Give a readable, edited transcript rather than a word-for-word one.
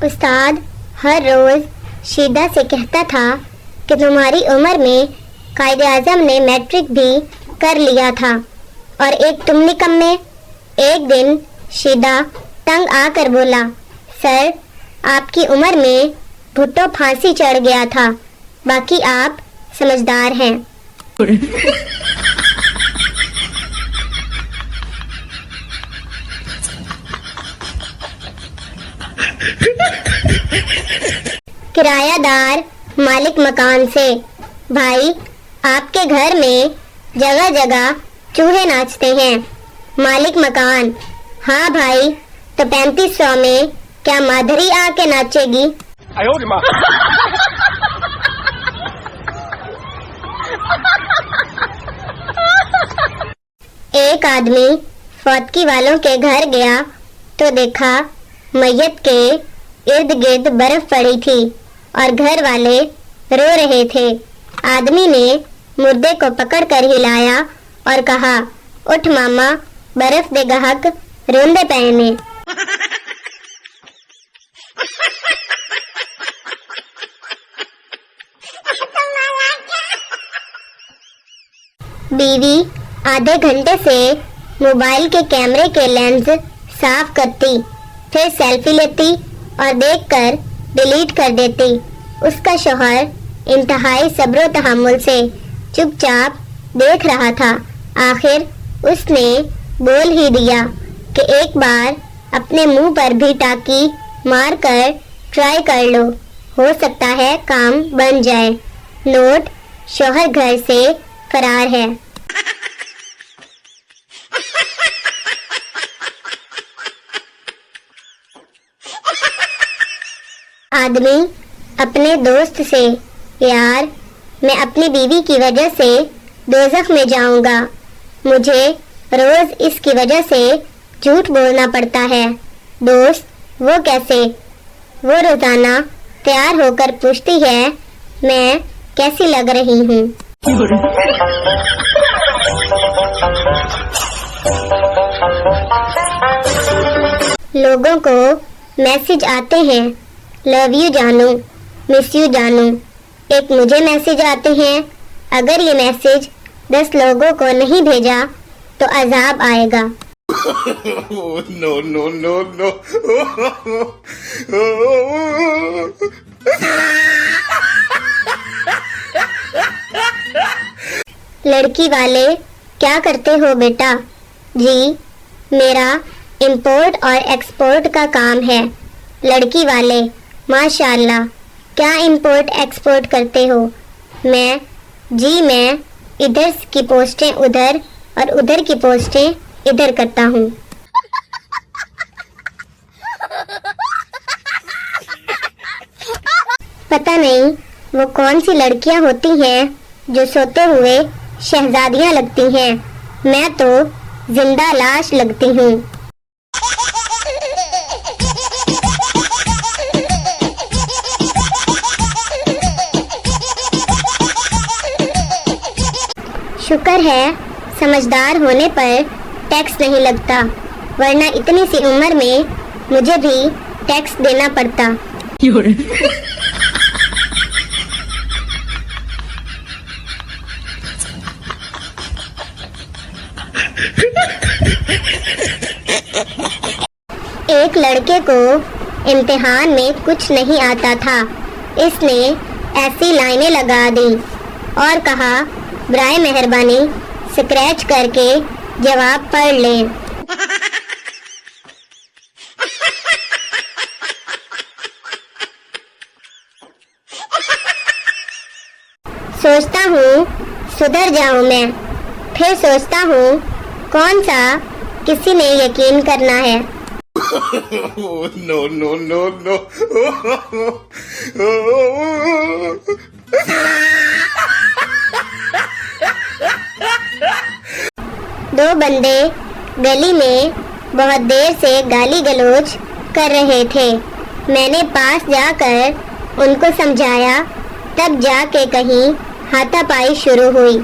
उस्ताद हर रोज शीदा से कहता था कि तुम्हारी उम्र में कायदे आजम ने मैट्रिक भी कर लिया था और एक तुम निकम्मे। एक दिन शीदा तंग आकर बोला, सर आपकी उम्र में भुट्टो फांसी चढ़ गया था, बाकी आप समझदार हैं। किरायादार मालिक मकान से, भाई आपके घर में जगह जगह चूहे नाचते हैं। मालिक मकान, हाँ भाई, तो 3500 में क्या माधुरी आके नाचेगी? एक आदमी फौतकी वालों के घर गया तो देखा मैयत के इर्द गिर्द बर्फ पड़ी थी और घर वाले रो रहे थे। आदमी ने मुर्दे को पकड़कर हिलाया और कहा, उठ मामा, बर्फ दे गहक रोंदे पहने। बीवी आधे घंटे से मोबाइल के कैमरे के लेंस साफ करती, फिर सेल्फी लेती और देखकर डिलीट कर देती। उसका शौहर इंतहाई सब्र तहम्मुल से चुपचाप देख रहा था। आखिर उसने बोल ही दिया कि एक बार अपने मुंह पर भी टाकी मारकर ट्राई कर लो, हो सकता है काम बन जाए। नोट, शौहर घर से फरार है। आदमी अपने दोस्त से, यार मैं अपनी बीवी की वजह से दोज़ख में जाऊंगा, मुझे रोज इसकी वजह से झूठ बोलना पड़ता है। दोस्त, वो कैसे? वो रोजाना तैयार होकर पूछती है मैं कैसी लग रही हूँ। लोगों को मैसेज आते हैं, लव यू जानू, मिस यू जानू। एक मुझे मैसेज आते हैं, अगर ये मैसेज 10 लोगों को नहीं भेजा तो अजाब आएगा। No no no no. लड़की वाले, क्या करते हो बेटा? जी, मेरा इंपोर्ट और एक्सपोर्ट का काम है। लड़की वाले, माशाल्लाह, क्या इंपोर्ट एक्सपोर्ट करते हो? मैं इधर की पोस्टें उधर और उधर की पोस्टें इधर करता हूँ। पता नहीं वो कौन सी लड़कियां होती हैं जो सोते हुए शहजादियां लगती हैं। मैं तो जिंदा लाश लगती हूँ। शुक्र है समझदार होने पर टैक्स नहीं लगता, वरना इतनी सी उम्र में मुझे भी टैक्स देना पड़ता। एक लड़के को इम्तिहान में कुछ नहीं आता था। इसने ऐसी लाइनें लगा दी और कहा, बराए मेहरबानी स्क्रैच करके जवाब पढ़ लें। सोचता हूँ सुधर जाऊँ मैं, फिर सोचता हूँ कौन सा किसी ने यकीन करना है। No no no no. दो बंदे गली में बहुत देर से गाली गलौज कर रहे थे। मैंने पास जाकर उनको समझाया, तब जाके कहीं हाथापाई शुरू हुई।